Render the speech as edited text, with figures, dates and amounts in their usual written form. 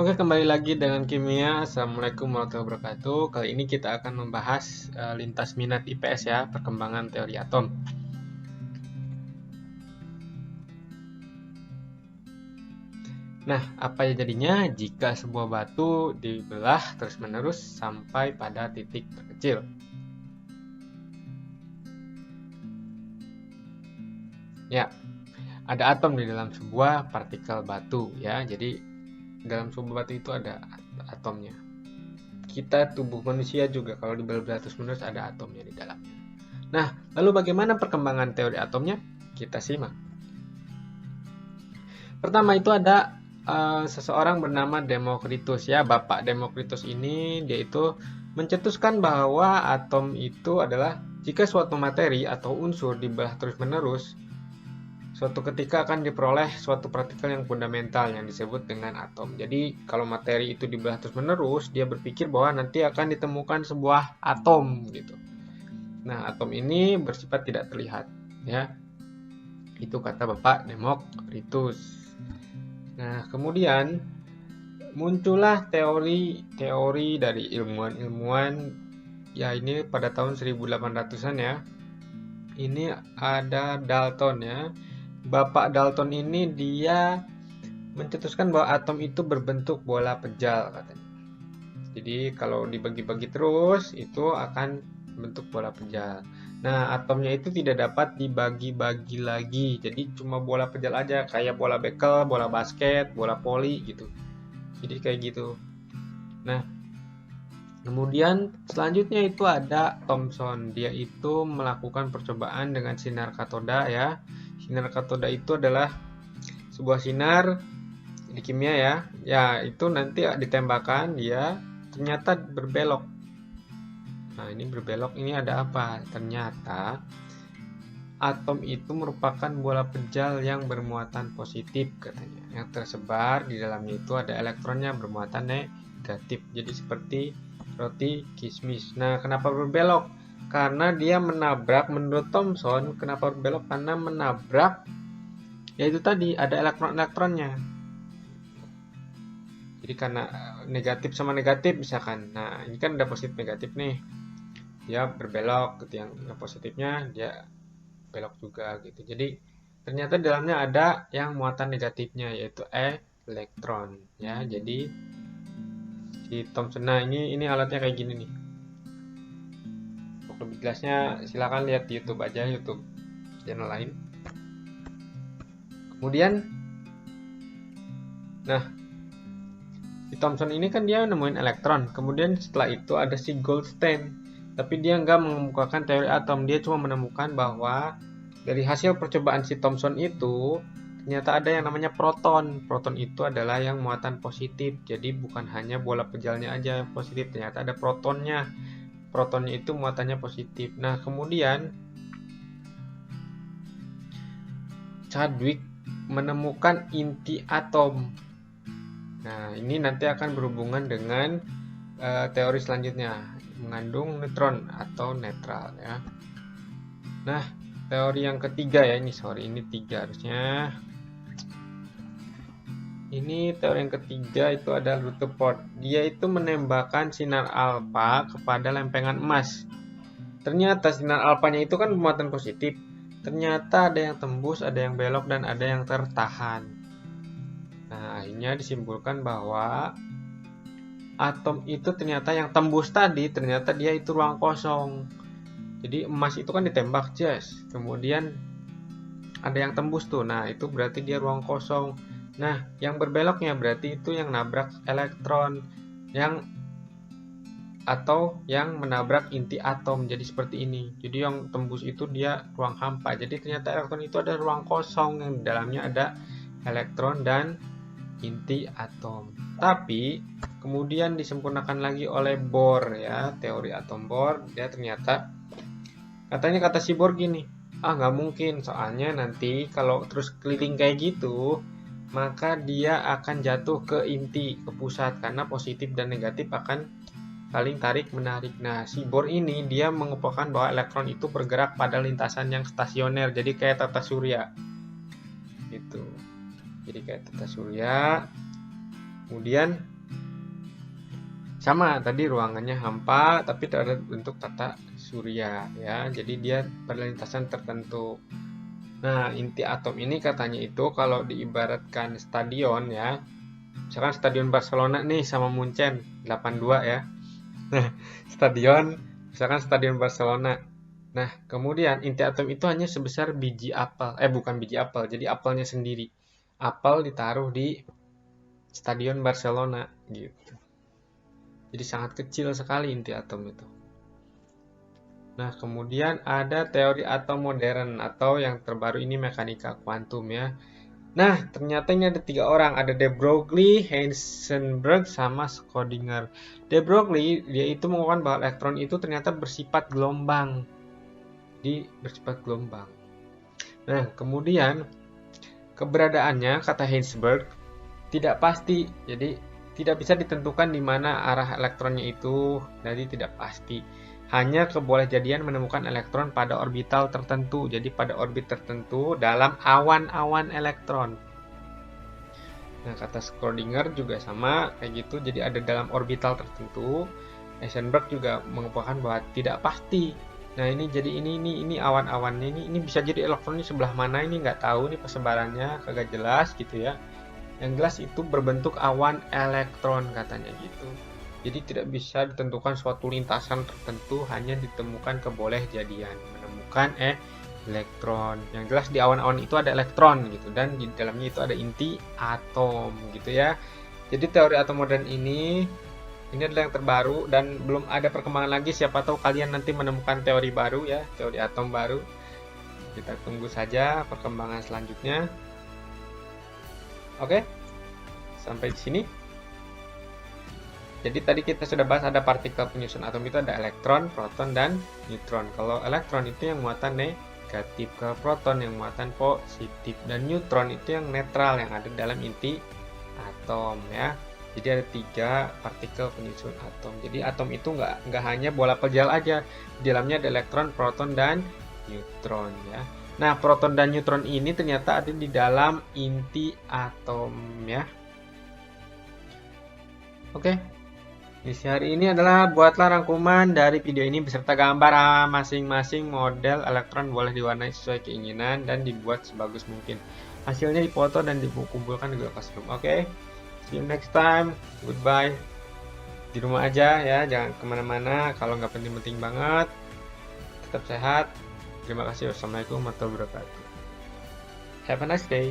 Oke, kembali lagi dengan Kimia. Assalamualaikum warahmatullahi wabarakatuh. Kali ini kita akan membahas lintas minat IPS ya, perkembangan teori atom. Nah, apa ya jadinya jika sebuah batu dibelah terus-menerus sampai pada titik terkecil? Ya, ada atom di dalam sebuah partikel batu ya. Jadi dalam sebuah batu itu ada atomnya. Kita tubuh manusia juga kalau dibelah terus-menerus ada atomnya di dalamnya. Nah, lalu bagaimana perkembangan teori atomnya? Kita simak. Pertama itu ada seseorang bernama Demokritus ya. Bapak Demokritus ini dia itu mencetuskan bahwa atom itu adalah jika suatu materi atau unsur dibelah terus-menerus, suatu ketika akan diperoleh suatu partikel yang fundamental yang disebut dengan atom. Jadi kalau materi itu dibelah terus-menerus, dia berpikir bahwa nanti akan ditemukan sebuah atom gitu. Nah, atom ini bersifat tidak terlihat ya. Itu kata Bapak Demokritus. Nah, kemudian muncullah teori dari ilmuwan-ilmuwan ya ini pada tahun 1800-an ya. Ini ada Dalton ya. Bapak Dalton ini dia mencetuskan bahwa atom itu berbentuk bola pejal katanya. Jadi kalau dibagi-bagi terus itu akan bentuk bola pejal. Nah, atomnya itu tidak dapat dibagi-bagi lagi. Jadi cuma bola pejal aja kayak bola bekel, bola basket, bola voli gitu. Jadi kayak gitu. Nah, kemudian selanjutnya itu ada Thomson. Dia itu melakukan percobaan dengan sinar katoda ya. Sinar katoda itu adalah sebuah sinar di kimia ya. Ya, itu nanti ditembakkan dia ternyata berbelok. Nah, ini berbelok ini ada apa? Ternyata atom itu merupakan bola pejal yang bermuatan positif katanya. Yang tersebar di dalamnya itu ada elektronnya bermuatan negatif. Jadi seperti roti kismis. Nah, kenapa berbelok? Karena dia menabrak, menurut Thomson, kenapa berbelok? Karena menabrak, yaitu tadi ada elektron-elektronnya. Jadi karena negatif sama negatif misalkan. Nah, ini kan ada positif negatif nih. Dia berbelok gitu, yang positifnya dia belok juga gitu. Jadi ternyata di dalamnya ada yang muatan negatifnya yaitu elektron ya. Jadi si Thomson, nah ini alatnya kayak gini nih. Untuk lebih jelasnya silakan lihat di YouTube aja, YouTube channel lain. Kemudian nah si Thomson ini kan dia nemuin elektron. Kemudian setelah itu ada si Goldstein. Tapi dia nggak mengemukakan teori atom. Dia cuma menemukan bahwa dari hasil percobaan si Thomson itu ternyata ada yang namanya proton. Proton itu adalah yang muatan positif. Jadi bukan hanya bola pejalnya aja yang positif. Ternyata ada protonnya. Protonnya itu muatannya positif. Nah, kemudian Chadwick menemukan inti atom. Nah, ini nanti akan berhubungan dengan teori selanjutnya, mengandung neutron atau netral ya. Nah, teori yang ketiga ya, ini tiga harusnya. Ini teori yang ketiga itu ada Rutherford. Dia itu menembakkan sinar alfa kepada lempengan emas. Ternyata sinar alfanya itu kan bermuatan positif. Ternyata ada yang tembus, ada yang belok, dan ada yang tertahan. Nah, akhirnya disimpulkan bahwa atom itu ternyata yang tembus tadi, ternyata dia itu ruang kosong. Jadi emas itu kan ditembak jas, kemudian ada yang tembus tuh. Nah, itu berarti dia ruang kosong. Nah, yang berbeloknya berarti itu yang nabrak elektron yang atau yang menabrak inti atom. Jadi seperti ini. Jadi yang tembus itu dia ruang hampa. Jadi ternyata elektron itu ada ruang kosong yang di dalamnya ada elektron dan inti atom. Tapi kemudian disempurnakan lagi oleh Bohr ya, teori atom Bohr. Dia ternyata katanya kata si Bohr gini, nggak mungkin soalnya nanti kalau terus keliling kayak gitu maka dia akan jatuh ke inti, ke pusat karena positif dan negatif akan saling tarik menarik. Nah, si Bohr ini dia mengemukakan bahwa elektron itu bergerak pada lintasan yang stasioner, jadi kayak tata surya gitu. Jadi kayak tata surya. Kemudian Sama tadi ruangannya hampa tapi ada bentuk tata surya ya. Jadi dia pada lintasan tertentu. Nah, inti atom ini katanya itu kalau diibaratkan stadion ya. Misalkan stadion Barcelona nih sama Munchen 82 ya. Nah, stadion misalkan stadion Barcelona. Nah, kemudian inti atom itu hanya sebesar biji apel. Bukan biji apel, jadi apelnya sendiri. Apel ditaruh di stadion Barcelona gitu. Jadi sangat kecil sekali inti atom itu. Nah, kemudian ada teori atom modern atau yang terbaru ini mekanika kuantum ya. Nah, ternyata ini ada 3 orang, ada de Broglie, Heisenberg, sama Schrödinger. De Broglie dia itu mengungkapkan bahwa elektron itu ternyata bersifat gelombang. Jadi bersifat gelombang. Nah, kemudian keberadaannya kata Heisenberg tidak pasti. Jadi tidak bisa ditentukan di mana arah elektronnya itu, jadi tidak pasti. Hanya kebolehjadian menemukan elektron pada orbital tertentu, jadi pada orbit tertentu dalam awan-awan elektron. Nah, kata Schrödinger juga sama kayak gitu, jadi ada dalam orbital tertentu. Heisenberg juga mengupakan bahwa tidak pasti. Nah, ini jadi ini awan-awannya ini bisa jadi elektronnya sebelah mana ini nggak tahu nih persebarannya, kagak jelas gitu ya. Yang jelas itu berbentuk awan elektron katanya gitu. Jadi tidak bisa ditentukan suatu lintasan tertentu, hanya ditemukan kebolehjadian menemukan elektron. Yang jelas di awan-awan itu ada elektron gitu dan di dalamnya itu ada inti atom gitu ya. Jadi teori atom modern ini adalah yang terbaru dan belum ada perkembangan lagi. Siapa tahu kalian nanti menemukan teori baru ya, teori atom baru. Kita tunggu saja perkembangan selanjutnya. Oke, sampai di sini. Jadi tadi kita sudah bahas ada partikel penyusun atom itu ada elektron, proton, dan neutron. Kalau elektron itu yang muatan negatif, ke proton yang muatan positif, dan neutron itu yang netral yang ada dalam inti atom ya. Jadi ada 3 partikel penyusun atom. Jadi atom itu nggak hanya bola pejal aja, di dalamnya ada elektron, proton, dan neutron ya. Nah, proton dan neutron ini ternyata ada di dalam inti atom ya. Oke. Misi hari ini adalah buatlah rangkuman dari video ini beserta gambar masing-masing model elektron, boleh diwarnai sesuai keinginan dan dibuat sebagus mungkin. Hasilnya dipoto dan dikumpulkan di Google Classroom. Oke. See you next time. Goodbye. Di rumah aja ya, jangan kemana-mana kalau nggak penting-penting banget. Tetap sehat. Terima kasih. Wassalamualaikum warahmatullahi wabarakatuh. Have a nice day.